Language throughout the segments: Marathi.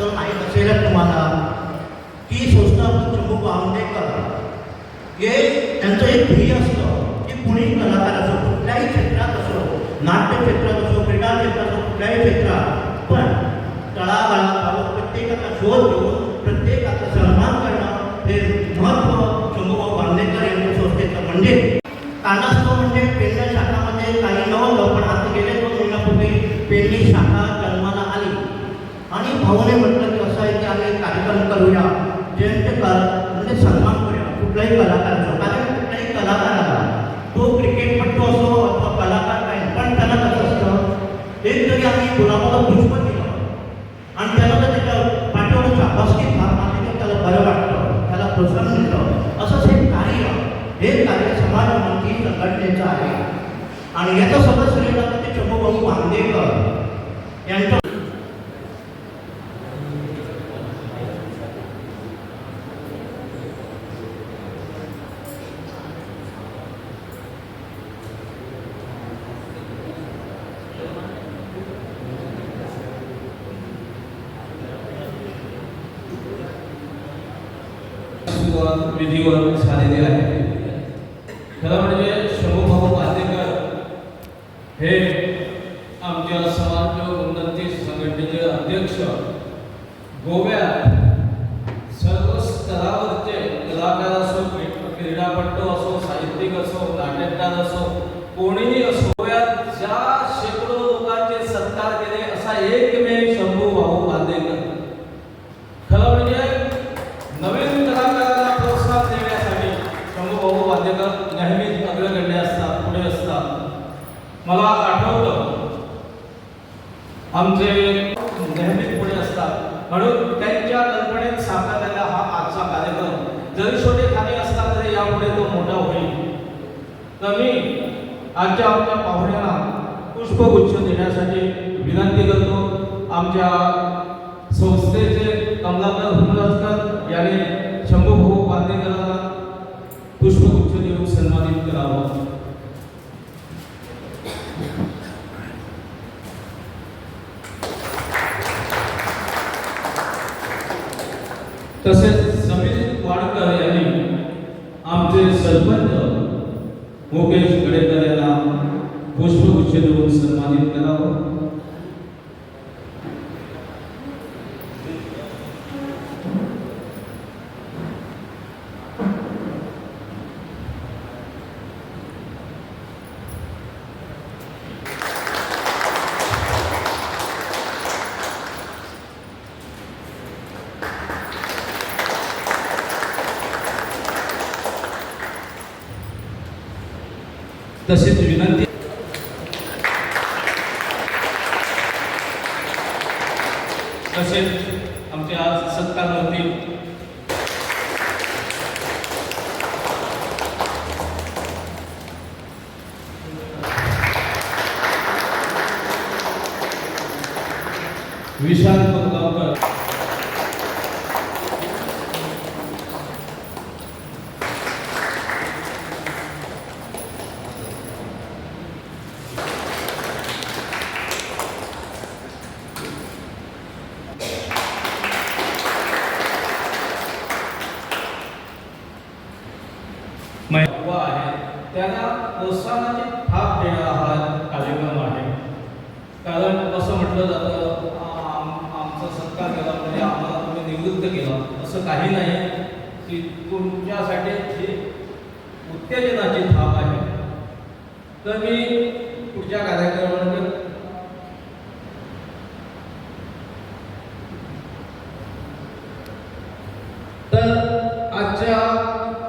तर माहीत असेलच तुम्हाला की संस्थापक शंभू बावंडेकर हे त्यांचं एक ध्येय असतं की कुणी कलाकार असो, कुठल्याही क्षेत्रात असो, नाट्य क्षेत्रात असो, क्रीडा क्षेत्रात असो, कुठल्याही क्षेत्रात, पण तळागाळात प्रत्येकाचा शोध घेऊन प्रत्येकाचा सन्मान करणं हे महत्त्व शंभूभाऊ बावंडेकर यांच्या संस्थेचं. म्हणजे कारणास्तव म्हणजे पेडणे शाखामध्ये काही नव्हतं, पण आता गेले 2 महिन्यापूर्वी पेडणे शाखा जन्माला आली आणि भाऊने म्हटलं की असं आहे की आम्ही कार्यक्रम करूया, जयंतकार म्हणजे सन्मान करूया कुठल्याही कलाकाराचा. कारण कुठल्याही कलाकाराला तो क्रिकेटपटू असो अथवा कलाकार नाही, पण त्याला कसं असतं, एक जरी आम्ही गुलाबाला पुष्प दिलं आणि त्याला जर त्याच्या पाठीवर शाबासकी थाप मारली तर त्याला बरं वाटतं, त्याला प्रोत्साहन मिळतं. असंच हे कार्य समाजमंत्री संघटनेचं आहे आणि याचा सदस्य राहिला ते शंभूभाऊ बावंडेकर यांच्या. विधीवर झालेले आहे. खरं म्हणजे शंभूभाऊ बावंडेकर हे आमच्या समाज उन्नती संघटनेचे अध्यक्ष. गोव्यात सर्व स्तरावरचे कलाकार असो, क्रीडापटू असो, साहित्यिक असो, नाट्यकार असो, कोणीही असो, गोव्यात ज्या शेकडो लोकांचे सत्कार केले असा एकमेव शंभूभाऊ बावंडेकर. खरं म्हणजे नवीन कलाकारांना प्रोत्साहन देण्यासाठी शंभूभाऊ बावंडेकर नेहमीच अग्रगण्य असतात, पुढे असतात. मला आठवतं आमचे नेहमीच पुढे असतात, म्हणून त्यांच्या कल्पनेत साकारलेला हा आजचा कार्यक्रम जरी छोटेखानी असला तरी यापुढे तो मोठा होईल. तर मी आजच्या आमच्या पाहुण्यांना पुष्पगुच्छ देण्यासाठी विनंती करतो. आमच्या संस्थेचे कमलाकर हुनरकर यांनी शंभूभाऊ बावंडेकरांना पुष्पगुच्छ देऊन सन्मानित करावं. तसेच समीर वाडकर यांनी आमचे सरपंच मुकेश गडेकर यांना पुष्पगुच्छ देऊन सन्मानित करावं. तसेच विनंती तसेच आमचे आज सत्कारमूर्ती विशाल गावकर, आहे त्यांना प्रोत्साहनाची थाप देणारा हा कार्यक्रम आहे. कारण असं म्हटलं जातं आमचा सत्कार केला म्हणजे आम्हाला तुम्ही निवृत्त केला, असं काही नाही. की तुमच्यासाठी जी उत्तेजनाची थाप आहे. तर मी पुढच्या कार्यक्रमामध्ये तर आजच्या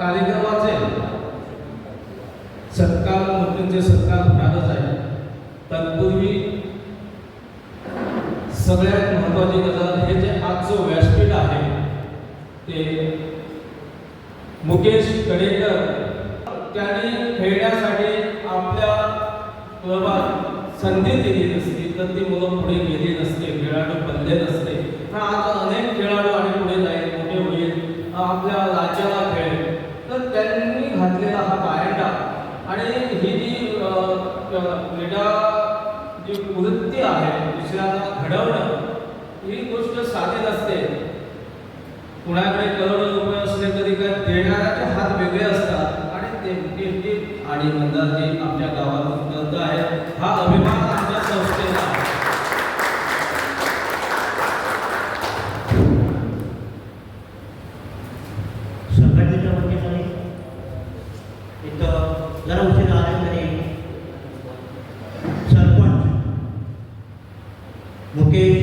कार्यक्रमाचे सत्कार मूर्तींचे सत्कार होणारच आहे. तत्पूर्वी सगळ्यात महत्त्वाची गजाल हे जे आजचं व्यासपीठ आहे ते मुकेश गडेकर त्यांनी खेळण्यासाठी आपल्या क्लबात संधी दिली नसती तर ती मुलं पुढे गेली नसते, खेळाडू बनले नसते. पण आज अनेक खेळाडू आणि पुढे जाईल, मोठे होईल, आपल्या राज्याला खेळेल. तर त्यांनी घातलेला हा पायंडा आणि ही जी क्रीडा जी वृत्ती आहे दुसऱ्यांना घडवणं ही गोष्ट साधी नसते. कुणाकडे करोडो रुपये असले तरी काय देणाऱ्याचे हात वेगळे असतात आणि ते आणि मंदार जी आमच्या गावात करत आहे हा अभिमान आमच्या संस्थेला आहे. संघटनेच्या वतीने इथं जरा उशीर आले तरी सरपंच मुकेश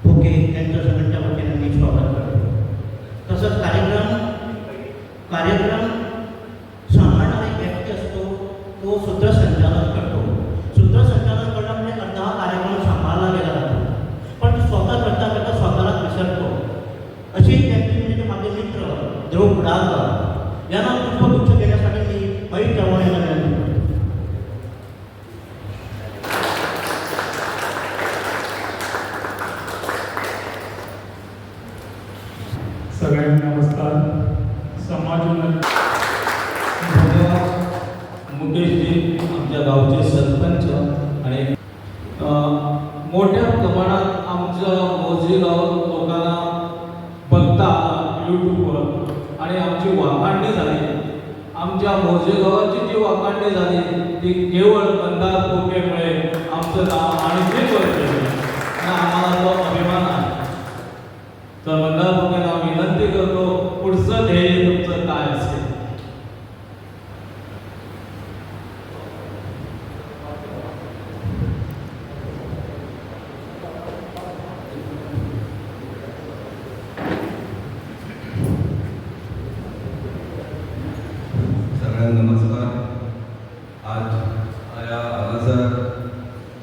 फुके यांच्या संघटनेच्या वतीने मी स्वागत करतो. तसंच कार्यक्रम सांभाळणारा एक व्यक्ती असतो तो सूत्रसंचालन करतो. सूत्रसंचालन करणं म्हणजे अर्धा हा कार्यक्रम सांभाळला गेला जातो, पण स्वतः करता करता स्वतःला विसरतो. अशी एक व्यक्ती म्हणजे माझे मित्र ध्रुव डालकर यांना पुष्पगुच्छ देण्यासाठी मी मयूर चव्हाण यांना विनंती करतो. सगळ्यांना नमस्कार. समाज मुकेशजी आमच्या गावचे सरपंच आणि मोठ्या प्रमाणात आमचं मोर्जे गाव लोकांना बघता यूट्यूबवर आणि आमची वाखाणणी झाली. आमच्या मोर्जे गावाची जी वाखाणणी झाली ती केवळ मंदार फुकेमुळे आमचं नाव आणखी वर केलं आणि आम्हाला तो अभिमान आहे. तर मंदार फुकेंना विनंती करतो पुढचं ध्येय तुमचं काय असेल. सगळ्यांना नमस्कार. आज या हांगासर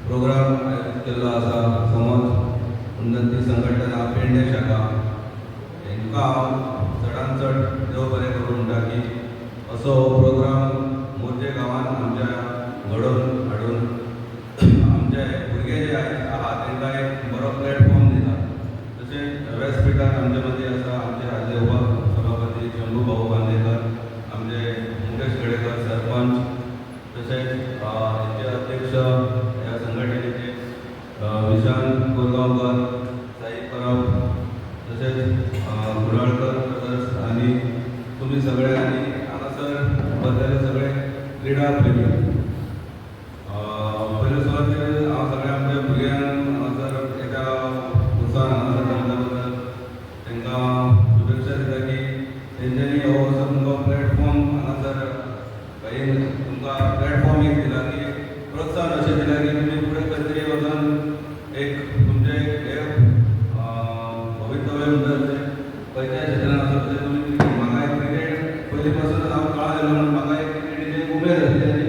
प्रोग्राम आयोजीत केल्लो आसा समाज उन्नती संघटना पेडणे शाखा हांकां हांव चडांत चड देव बरें करूं म्हणटा की असो प्रोग्राम मोर्जे गांवांत आमच्या घडोवन हाडून आमचे भुरगे जे आहा तांकां एक बरो प्लॅटफॉर्म दिता. तशेंच व्यासपीठार आमचे मदीं आसा आमचे आदले सभापती शंभू भाऊ बांदेकर, आमचे मुकेश गडेकर सरपंच, तशेंच हेचे अध्यक्ष ह्या संघटनेचे विशांत कोरगांवकर, साई परब, तशेंच कुडाळकर ब्रदर्स आणि तुम्ही सगळे आणि हांगासर बसलेले सगळे क्रीडा प्रेमी. पयले सुवातेर हांव सगळ्या आमच्या भुरग्यांक हांगासर एका उत्सवान हांगासर जमल्या बद्दल तांकां शुभेच्छा दिता की तेंच्यांनी हो असो तुमकां प्लॅटफॉर्म हांगासर काही तुमकां प्लॅटफॉर्म एक दिला की प्रोत्साहन अशें दिलां की तुमी फुडें खंय तरी वचून एक तुमचें हे भवितव्य म्हणटा तशें खंयच्याय क्षेत्रान आसा तशें तुमी म्हाका एक क्रिकेट पयलीं पासून हांव कळालेलो म्हणून म्हाका एक क्रिकेटीची एक उमेद आसली आनी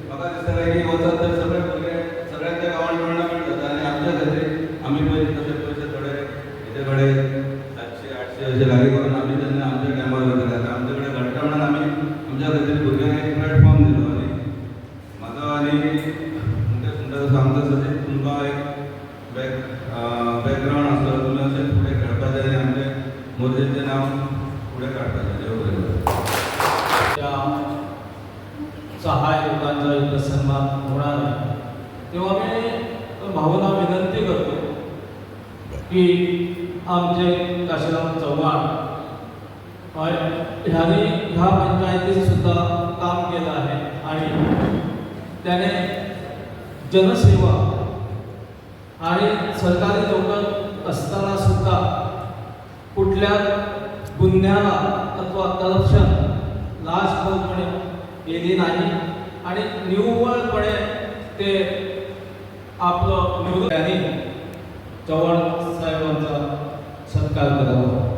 म्हाका दिसतालें की वचत तर सगळे भुरगे सगळ्यांच्या गांवांत टुर्नामेंट जाता आनी आमच्या खातीर आमी पयलीं तशे पयशे थोडे हेजे कडेन 700-800 अशे लागीं करून आमी जेन्ना आमच्या टायमार वयताले आतां आमचे कडेन घडटा म्हणून आमी आमच्या खातीर भुरग्यांक एक प्लॅटफॉर्म दिलो आनी म्हाजो आनी म्हणजे सुंदर सांगता तशें तुमकां एक बॅकग्रावंड आसलो तुमी अशें फुडें खेळपाचें आनी आमचें मोर्जेचें नांव फुडें काडपाचें. देव बरें करूं. त्या सहाय लोकांचा इथं सन्मान होणार आहे तेव्हा मी भावना विनंती करतो की आमचे काशीराम चव्हाण ह्याने ह्या पंचायतीत सुद्धा काम केलं आहे आणि त्याने जनसेवा आणि सरकारी नोकर असताना सुद्धा कुठल्या गुन्ह्याला अथवा करप्शन लाचखोरपणे केली नाही आणि निव्वळपणे ते आपलं निवृत्ती चव्हाण साहेबांचा सत्कार करावा.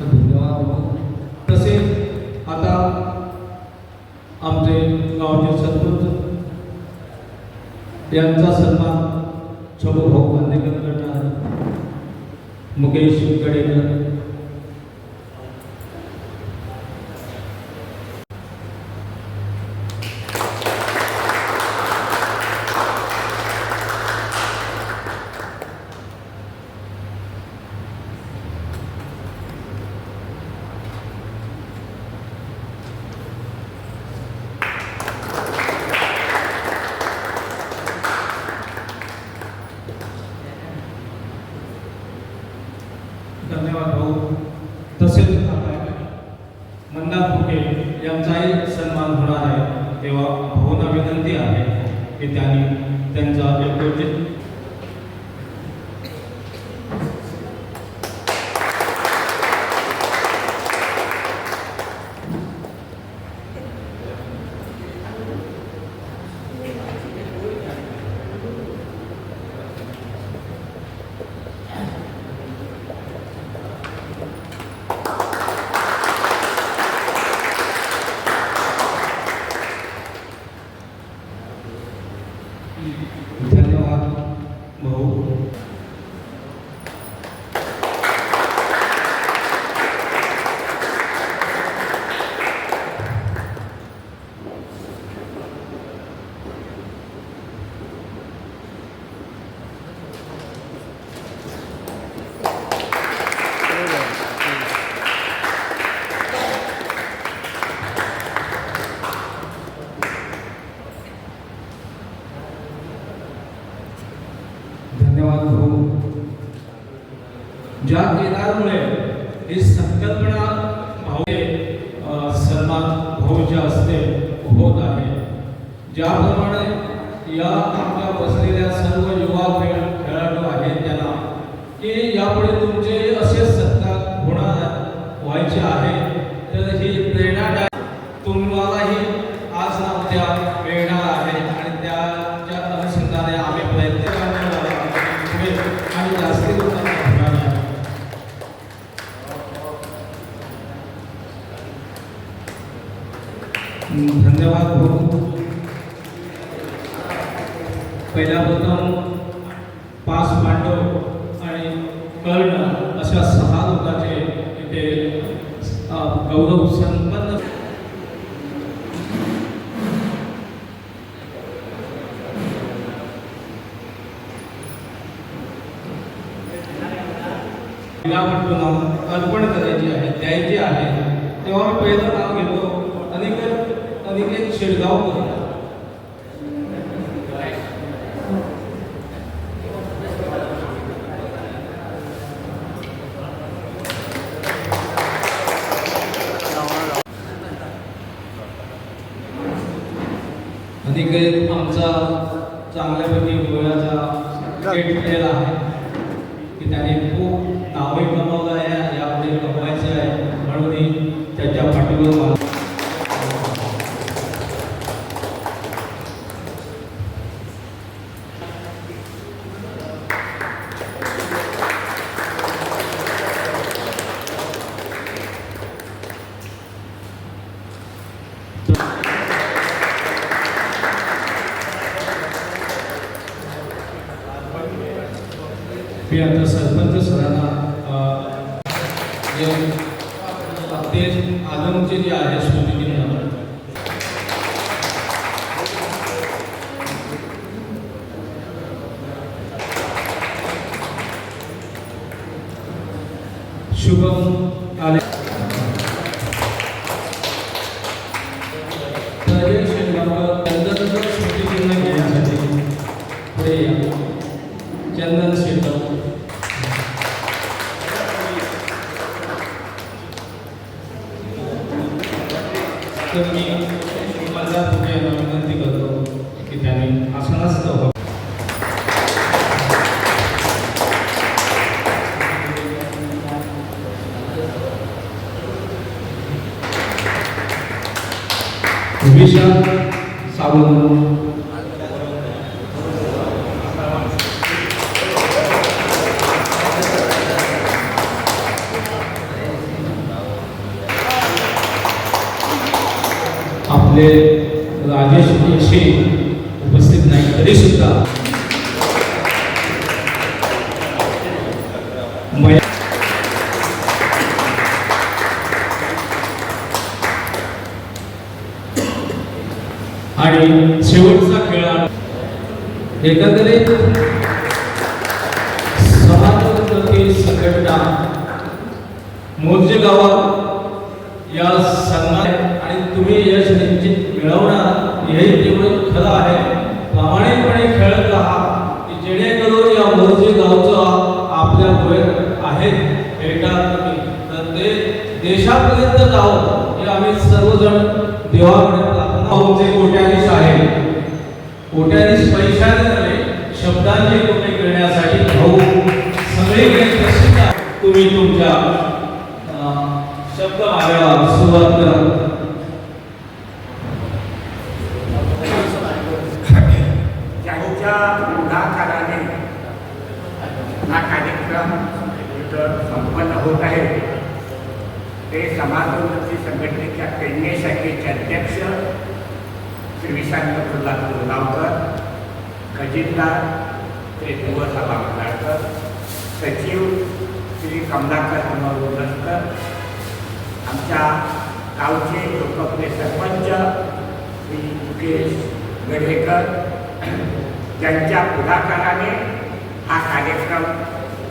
धन्यवाद. तसेच आता आमचे गावचे सरपंच यांचा सन्मान छगोभाऊ बांदेकर करणार. मुकेश गडेकर, धन्यवाद भाऊ. तसेच आता मंदार फुके यांचाही सन्मान होणार आहे, तेव्हा भाऊंना विनंती आहे की त्यांनी त्यांचा योग्य धन्यवाद भाऊ. धन्यवाद भाऊ. ज्या केदारमुळे ही संकल्पना भाऊ सन्मान भाऊच्या हस्ते होत आहे, ज्याप्रमाणे या आमच्या बसलेल्या सर्व युवा खेळाडू आहेत त्यांना की यापुढे तुमचे असे सत्कार होणार व्हायचे आहे, तर ही प्रेरणादायी तुम्हालाही आज ना उद्या मिळणार आहे आणि त्याच्या अनुषंगाने आम्ही प्रयत्न करणार आहोत आणि जास्ती लोकांना होणार आहे. धन्यवाद भाऊ. पहिल्या प्रथम 5 पांडव आणि कर्ण अशा 6 लोकांचे इथे गौरव संपन्न अर्पण करायची आहे, द्यायची आहे. तेव्हा मी पहिलं नाव घेतो अनिकेत शिरगावकर. अनिकेत आमचा चांगल्यापैकी गोव्याचा क्रिकेट प्लेअर आहे की त्याने खूप नावही कमावलं आहे, यापुढे कमवायचं आहे, म्हणून त्याच्या पाठीवर मी आता सरपंच सरांना ते आलमचे जे आहे स्मृती शुभम आले चंदन स्मृतिचिन्ह घेण्यासाठी पुढे या. चंदन शेटक. तर मी माझ्या पुढे विनंती करतो की त्याने आसनास्थ व्हावं. विशाल सावंत. आपले राजेश जोशी उपस्थित नाही तरी सुद्धा आणि शेवटचा खेळ एकंदरीत समाजोन्नती संघटना मोर्जे गावात या संघात आणि तुम्ही यश निश्चित मिळवणार हेही तेवढं खरं आहे. प्रामाणिकपणे खेळत राहा की जेणेकरून या मोर्जे गावचं आपल्या डोळ्यात आहे भेटा तुम्ही तर ते देशापर्यंत जावं हे आम्ही सर्वजण देवाकडे प्रार्थना. जे कोट्याधीश आहे कोट्याधीश पैशाने नव्हे शब्दांचे कोटे करण्यासाठी भाऊ सगळीकडे प्रसिद्ध आहे. तुम्ही तुमच्या शब्द मागायला सुरुवात करा. ज्यांच्या पुढाकाराने हा कार्यक्रम इथं संपन्न होत आहे ते समाजोन्नती संघटनेच्या पेडणे शाखेचे अध्यक्ष श्री विशांत प्रल्हाद गुरगावकर, खजिनदार श्री दिवसा बांगलाळकर, सचिव श्री कमलाकर उलसकर, आमच्या गावचे लोकप्रिय सरपंच श्री मुकेश गढेकर ज्यांच्या पुढाकाराने हा कार्यक्रम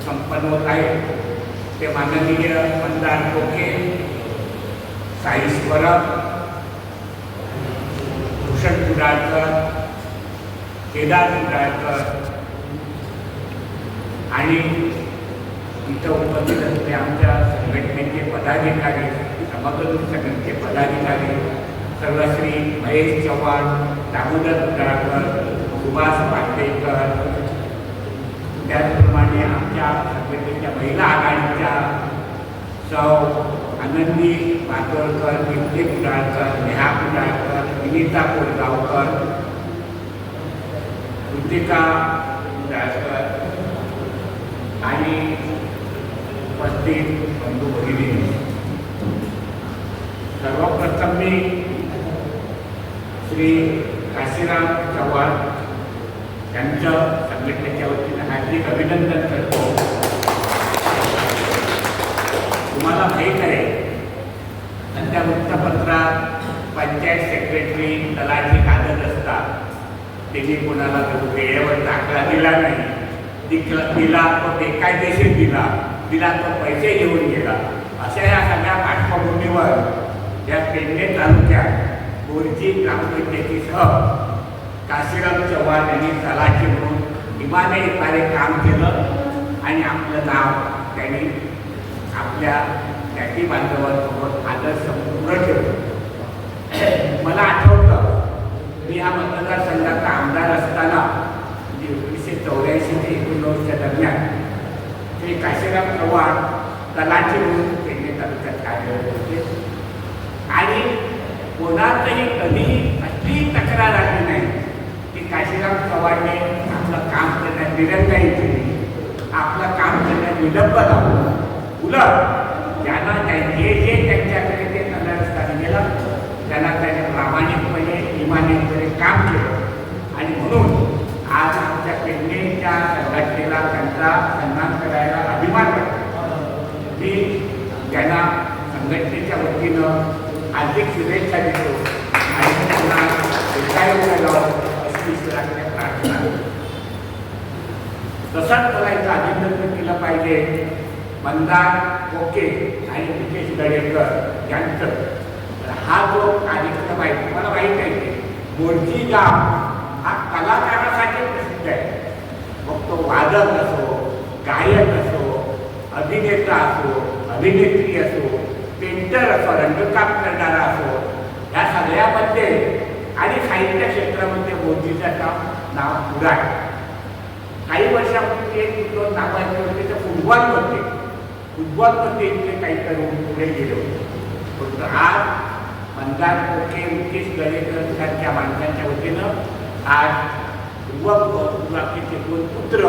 संपन्न होत आहे ते माननीय मंदार कोके, साई स्वरम, भूषण कुडाळकर, केदार कुडाळकर आणि इथं उपस्थित असलेले आमच्या संघटनेचे पदाधिकारी, समग्र संघटनेचे पदाधिकारी सर्व श्री महेश चव्हाण, दामोदर कुडाळकर, सुभाष पाटेकर, त्याचप्रमाणे आमच्या संघटनेच्या महिला आघाडीच्या सौ आनंदी मातोळकर, कीर्ती कुडाळकर, नेहा कुडाळकर, विनीता कोरगावकर, कृतिका कुडाळकर आणि उपस्थित बंधू भगिनी, सर्वप्रथम मी श्री काशीराम चव्हाण यांचं संघटनेच्या वतीनं हार्दिक अभिनंदन करतो. तुम्हाला माहीत आहे सध्या वृत्तपत्रात पंचायत सेक्रेटरी तलाठी कागद असतात, त्यांनी कोणाला वेळेवर दाखला दिला नाही, दिला तो बेकायदेशीर दिला तो पैसे घेऊन गेला, अशा या सगळ्या पार्श्वभूमीवर या पेडणे तालुक्यात बोरजी ग्रामपंचायतीसह काशीराम चव्हाण यांनी तलाठी म्हणून इमानदारीने काम केलं आणि आपलं नाव त्यांनी आपल्या जाती बांधवांसोबत आदर्शपूर्ण ठेवलं. मला आठवतं मी हा मतदारसंघाचा आमदार असताना 1984 ते 1989 दरम्यान श्री काशीराम चव्हाण तलाठी म्हणून पेडणे तालुक्यात कार्यरत होते आणि कोणाचंही कधी अशी तक्रार आली नाही की काशीराम चव्हाणने आपलं काम करण्यात दिरंगाई केली, आपलं काम करण्यात विलंब लावला. उलट ज्यांना जे त्यांच्याकडे ते तंदुरुस्ताने गेलं त्यांना त्याने प्रामाणिकपणे इमानदारीने काम केलं आणि म्हणून आज आमच्या पेडणेच्या संघटनेला त्यांचा सन्मान करायला अभिमान वाटतो. मी त्यांना संघटनेच्या वतीनं हार्दिक शुभेच्छा देतो आणि त्यांना अशी ईश्वराकडे प्रार्थना करतो. तसंच मला इथं अभिनंदन केलं पाहिजे मंदार कोके आणि मुकेश गडेकर यांचं. हा जो कार्यक्रम आहे तुम्हाला माहीत आहे की बोरजी गाव हा कलाकारासाठी प्रसिद्ध आहे. मग तो वादक असो, गायक असो, अभिनेता असो, अभिनेत्री असो, पेंटर असो, रंगकाम करणारा असो, या सगळ्यामध्ये आणि साहित्य क्षेत्रामध्ये बोरजीचं नाव पुढं आहे. काही वर्षापूर्वी एक दोन नावांचे होते तर फुटबॉलमध्ये इथले काही तरुण पुढे गेले होते. फक्त आज मंदार कोके, मुकेश गडेकर सारख्या माणसांच्या वतीनं आज युवक चे दोन पुत्र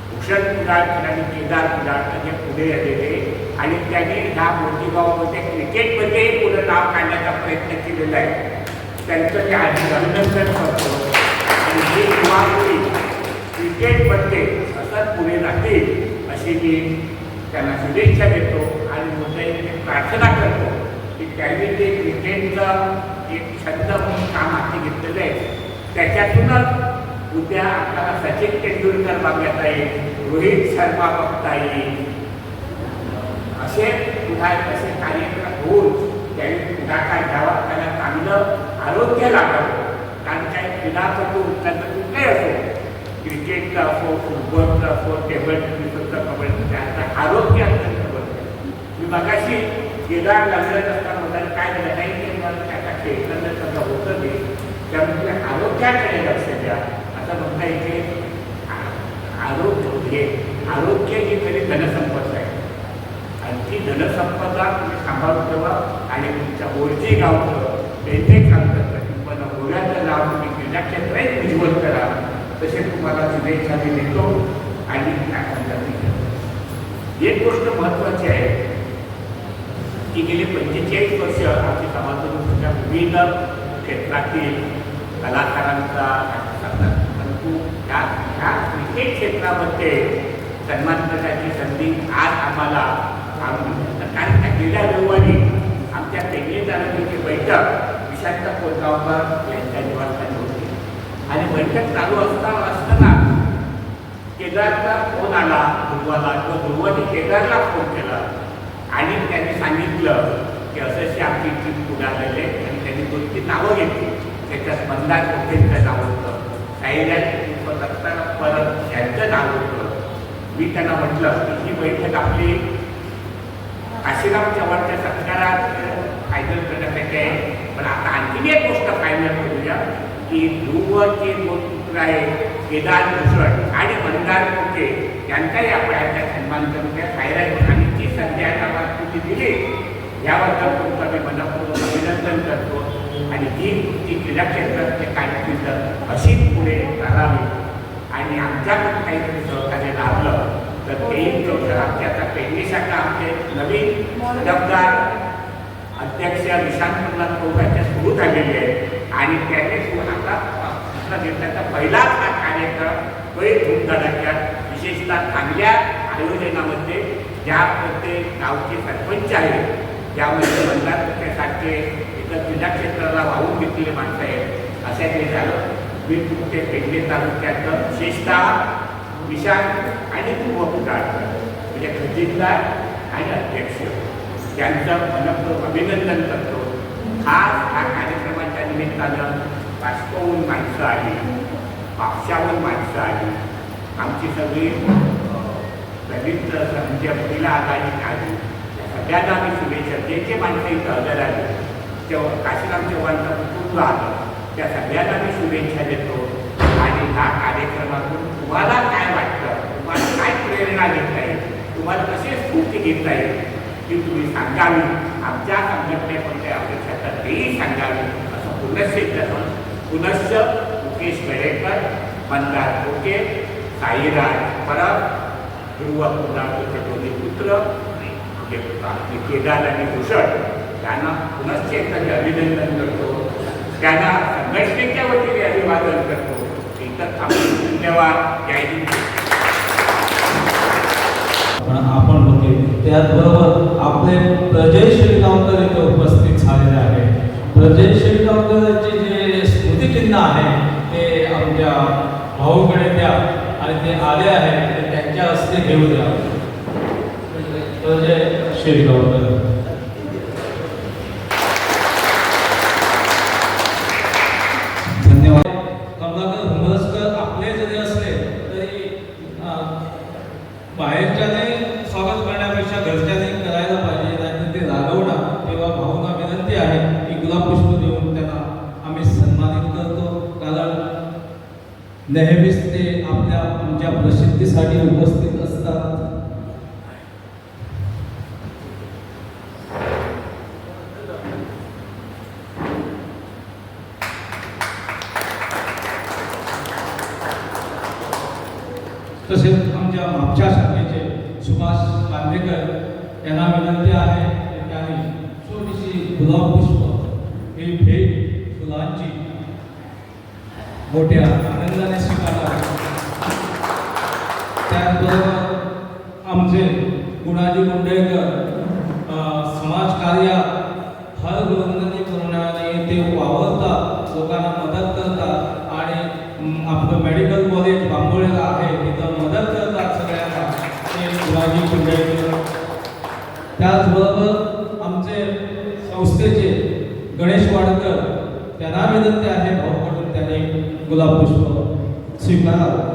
भूषण कुडाळकर आणि केदार कुडाळकर हे पुढे आलेले आणि त्यांनी ह्या मोठी गावामध्ये क्रिकेटमध्ये पुढे नाव काढण्याचा प्रयत्न केलेला आहे. त्यांचं ते आधी अभिनंदन करतो आणि ही युवा पिढी क्रिकेटमध्ये असंच पुढे राहतील अशी मी त्यांना शुभेच्छा देतो आणि मोठ्याने प्रार्थना करतो की त्यांनी ते क्रिकेटचं एक छंद म्हणून काम हाती घेतलेलं आहे. त्याच्यातूनच उद्या आपल्याला सचिन तेंडुलकर बघता येईल, रोहित शर्मा बघता येईल, असे असे कार्यक्रम होऊन त्यांनी पुढाकार घ्यावा. त्याला चांगलं आरोग्य लागावं. कारण काय क्रीडापटू त्यांचं कुठलाही असो, क्रिकेटचं असो, फुटबॉलचं असो, टेबल टेनिसचं, कबड्डी, त्यांचं आरोग्य अत्यंत बघतं. मी मगाशी केदार लागत असताना म्हणाल काय झालं नाही ते मला त्याचा खेळताना सगळं होतं ते त्यामुळे आरोग्याकडे लक्ष द्या असं म्हणता येते. आरोग्य ही खरी धनसंपदा आहे आणि ती धनसंपदा तुम्ही सांभाळून ठेवा आणि तुमच्या ओळखी गावचं पेंटे काम करतात पण गोव्याचं नाव तुम्ही क्रीडा क्षेत्रात उज्ज्वल करा. तसे तुम्हाला शुभेच्छा मी देतो. आणि एक गोष्ट महत्त्वाची आहे की गेली 45 वर्ष आमची समाजाच्या विविध क्षेत्रातील कलाकारांचा परंतु ह्या क्रिकेट क्षेत्रामध्ये सन्मान करण्याची संधी आज आम्हाला कारण त्या गेल्या रविवारी आमच्या पेंगले तालुक्याची बैठक विशांत कोलगावकर यांच्या निवासस्थानी होती आणि बैठक चालू असताना केदारचा फोन आला ध्रुवाला किंवा ध्रुवाने केदारला फोन केला आणि त्यांनी सांगितलं की असे आमची टीम पुढे आलेले आणि त्यांनी 2-3 नावं घेतली. त्याच्यात मंदार कोठेंचं नाव होतं, साईराज परत यांचं नाव होतं. मी त्यांना म्हटलं की ही बैठक आपली काशीराम चव्हाणच्या सत्कारात फायनल करण्यासाठी आहे. पण आता आणखी एक गोष्ट फायनल करूया की ध्रुवचे 2 पुत्र आहे केदार भूषण आणि मंदार कोटे यांचाही आपण यांचा सन्मान करूया. साईराज आणि ती संध्या नावात तुम्ही दिली याबद्दल तुमचं मी मनपूर्वक अभिनंदन करतो आणि ही क्रीडा क्षेत्रातले कारकीर्द अशीच पुढे चालावी आणि आमच्याकडून काहीतरी सहकार्य लाभलं तर तेही जर आमच्या आता पेंडी शाखा आमचे नवीन जबाबदार अध्यक्ष विशांत प्रभू सुरू झालेले आहे आणि त्याने आता घेतल्याचा पहिलाच हा कार्यक्रम बरेच धूमधडाक्यात विशेषतः चांगल्या आयोजनामध्ये ज्या प्रत्येक गावचे सरपंच आहेत त्यामध्ये मंदार कोटेसारखे इतर क्रीडा क्षेत्राला वाहून घेतलेले माणसं आहेत अशा ते झालं. मी तुमचे पेंडे तालुक्याचं विशेषतः विशाल आणि पूर्व पुढारकर म्हणजे खजिनदार आणि अध्यक्ष त्यांचं मनपूर्वक अभिनंदन करतो. आज ह्या कार्यक्रमाच्या निमित्तानं वास्कोहून माणसं आली, पापशाहून माणसं आली, आमची सगळी दलित म्हणजे पहिला आघाडी आली. सगळ्यांना आम्ही शुभेच्छा जे जे माणसं इथं हजर आली तेव्हा काशीराम चव्हाणचा कुटुंब आलं त्या सगळ्यांना मी शुभेच्छा देतो. आणि ह्या कार्यक्रमातून तुम्हाला काय वाटतं, तुम्हाला काय प्रेरणा घेता येईल, तुम्हाला कशी स्फूर्ती घेता येईल ती तुम्ही सांगावी. आमच्या संघटनेमध्ये अपेक्षा तर तेही सांगावी असं पुनश्च मुकेश गडेकर, मंदार कोटे, साईराज परब, ध्रुव पुनापूरचे 2 पुत्र केदार आणि भूषण त्यांना पुनश्च एकदा मी अभिनंदन करतो. त्यांना संघटनेच्या वतीने अभिवादन करतो. इतर धन्यवाद. जय हिंद. आपण होते त्याचबरोबर आपले प्रजय शिरगावकर इथे उपस्थित झालेले आहे. प्रजय शिरगावकरांचे जे स्मृतिचिन्ह आहे ते आमच्या भाऊकडे द्या आणि ते आले आहे ते त्यांच्या हस्ते घेऊ द्या. प्रजय शिरगावकर. धन्यवाद. कमलाकर हुमरसकर आपले जरी असले तरी बाहेरच्याने स्वागत करण्यापेक्षा घरच्याने करायला पाहिजे आणि ते रागवणार तेव्हा भाऊंना विनंती आहे की गुलाबपुष्प देऊन त्यांना आम्ही सन्मानित करतो. कारण नेहमीच ते आमच्या प्रसिद्धीसाठी उपस्थित असतात. तसेच आमच्या मागच्या शाखेचे सुभाष बांदेकर त्यांना विनंती आहे की त्यांनी छोटीशी गुलाब पुष्प ही भेट फुलांची मोठ्या आनंदाने स्वीकारावी. त्याचबरोबर आमचे गुणाजी मुंडेकर समाजकार्यात हर गुणगती पूर्णाने ते वावरतात, लोकांना मदत करतात आणि आपलं मेडिकल कॉलेज बांबोळेला आहे तिथं मदत करतात सगळ्यांना, ते गुणाजी मुंडेकर. त्याचबरोबर आमचे संस्थेचे गणेश वाडकर, त्यांना विनंती आहे भाऊकडून त्यांनी गुलाब पुष्प स्वीकारावं.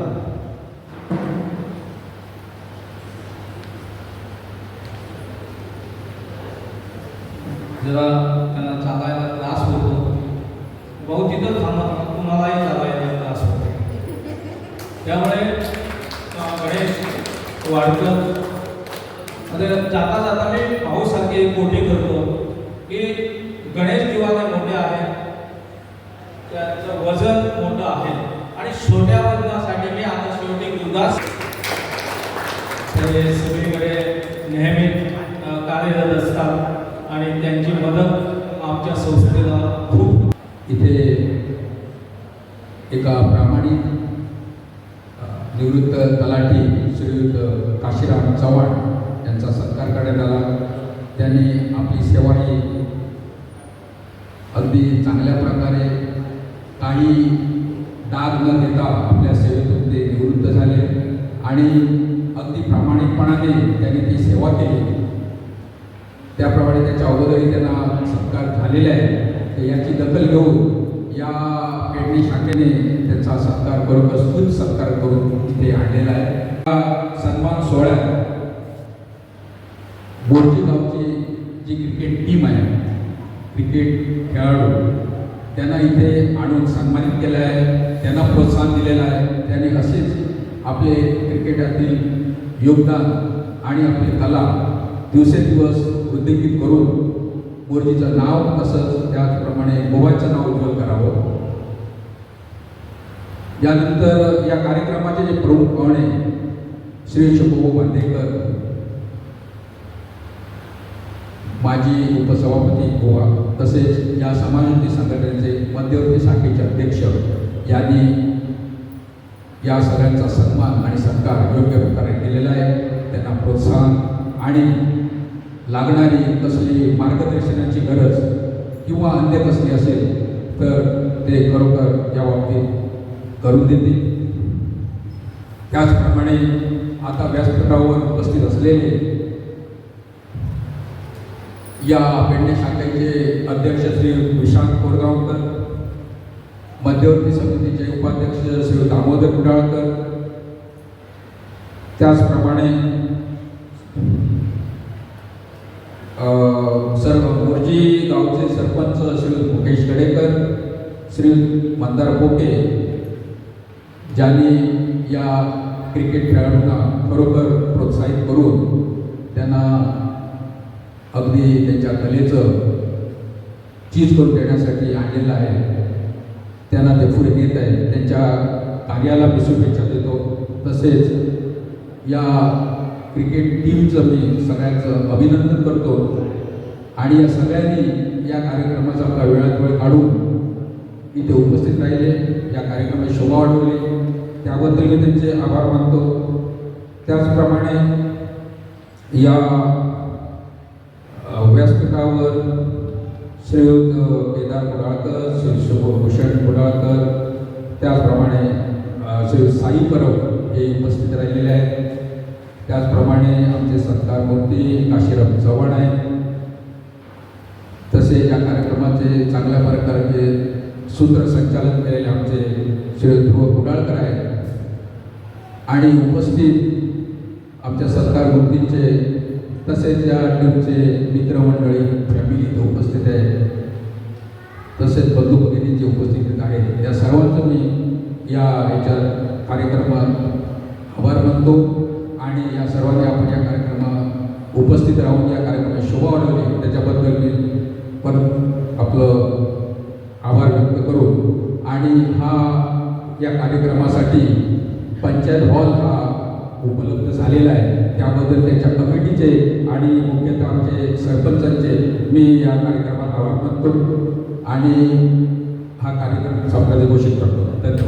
जरा त्यांना चालायला त्रास होतो, भाऊ तिथं थांबा, तुम्हालाही चालायला त्रास होतो. त्यामुळे गणेश वाडकर म्हणजे जाता जाता मी भाऊसारखी एक गोष्टी करतो की गणेश दिवाने मोठे आहे, त्याचं वजन मोठं आहे आणि छोट्या वजनासाठी मी आता शेवटी गुरुदास ते सगळीकडे नेहमी कार्यरत असतात आणि त्यांची मदत आमच्या संस्थेला खूप. इथे एका प्रामाणिक निवृत्त तलाठी श्रीयुत काशीराम चव्हाण यांचा सत्कार करण्यात आला. त्यांनी आपली सेवाही अगदी चांगल्या प्रकारे काही डाग न देता आपल्या सेवेतून ते निवृत्त झाले आणि अगदी प्रामाणिकपणाने त्यांनी ती सेवा केली. त्याप्रमाणे त्याच्या अगोदरही त्यांना सत्कार झालेला आहे. तर याची दखल घेऊन या पेडणे शाखेने त्यांचा सत्कार करून स्तुत सत्कार करून इथे आणलेला आहे. हा सन्मान सोहळ्यात बोरजी गावची जी क्रिकेट टीम आहे, क्रिकेट खेळाडू, त्यांना इथे आणून सन्मानित केलं आहे, त्यांना प्रोत्साहन दिलेलं आहे. त्यांनी असेच आपले क्रिकेटातील योगदान आणि आपली कला दिवसेंदिवस वृद्धिंगित करून बोरजीचं नाव तसंच त्याचप्रमाणे गोव्याचं नाव उज्ज्वल करावं. यानंतर या कार्यक्रमाचे जे प्रमुख पाहुणे श्री शोभू बांदेकर, माजी उपसभापती गोवा, तसेच या समाजयुती संघटनेचे मध्यवर्ती शाखेचे अध्यक्ष यांनी या सगळ्यांचा सन्मान आणि सत्कार योग्य प्रकारे केलेला आहे. त्यांना प्रोत्साहन आणि लागणारी कसली मार्गदर्शनाची गरज किंवा अन्य कसली असेल तर ते खरोखर या बाबतीत करून देतील. त्याचप्रमाणे आता व्यासपीठावर उपस्थित असलेले या पेडणे शाखेचे अध्यक्ष श्री विशांत कोरगावकर, मध्यवर्ती समितीचे उपाध्यक्ष श्री दामोदर कुडाळकर, त्याचप्रमाणे सर्व मोर्जी गावचे सरपंच श्री मुकेश गडेकर, श्री मंदार पोके, ज्यांनी या क्रिकेट खेळाडूंना खरोखर प्रोत्साहित करून त्यांना अगदी त्यांच्या कलेचं चीज करून देण्यासाठी आणलेलं आहे. त्यांना ते पुढे नेत आहे. त्यांच्या कार्याला मी शुभेच्छा देतो. तसेच या क्रिकेट टीमचं मी सगळ्यांचं अभिनंदन करतो आणि या सगळ्यांनी या कार्यक्रमाचा आपला वेळात वेळ काढून इथे उपस्थित राहिले, या कार्यक्रमाची शोभा वाढवली, त्याबद्दल मी त्यांचे आभार मानतो. त्याचप्रमाणे या व्यासपीठावर श्रीयुत केदार कुडाळकर, श्री शुभभूषण कुडाळकर, त्याचप्रमाणे श्री साई परब हे उपस्थित राहिलेले आहेत. त्याचप्रमाणे आमचे सत्कारमूर्ती काशीराम चव्हाण आहेत. तसे या कार्यक्रमाचे चांगल्या प्रकारचे सूत्रसंचालन केलेले आमचे श्री ध्रुव कुडाळकर आहेत आणि उपस्थित आमच्या सत्कारमूर्तींचे तसेच या टीमचे मित्रमंडळी फॅमिली इथं उपस्थित आहे, तसेच बंधू भगिनींची उपस्थितीत आहेत. या सर्वांचं मी या कार्यक्रमात आभार मानतो आणि या सर्वांनी आपण या कार्यक्रमात उपस्थित राहून या कार्यक्रमात शोभा वाढवली त्याच्याबद्दल मी परत आपलं आभार व्यक्त करून आणि या कार्यक्रमासाठी पंचायत हॉल हा उपलब्ध झालेला आहे त्याबद्दल त्याच्या कमिटीचे आणि मुख्यतः आमचे सरपंचांचे मी या कार्यक्रमात आवाहन करतो आणि हा कार्यक्रम संपल्याचे घोषित करतो. धन्यवाद.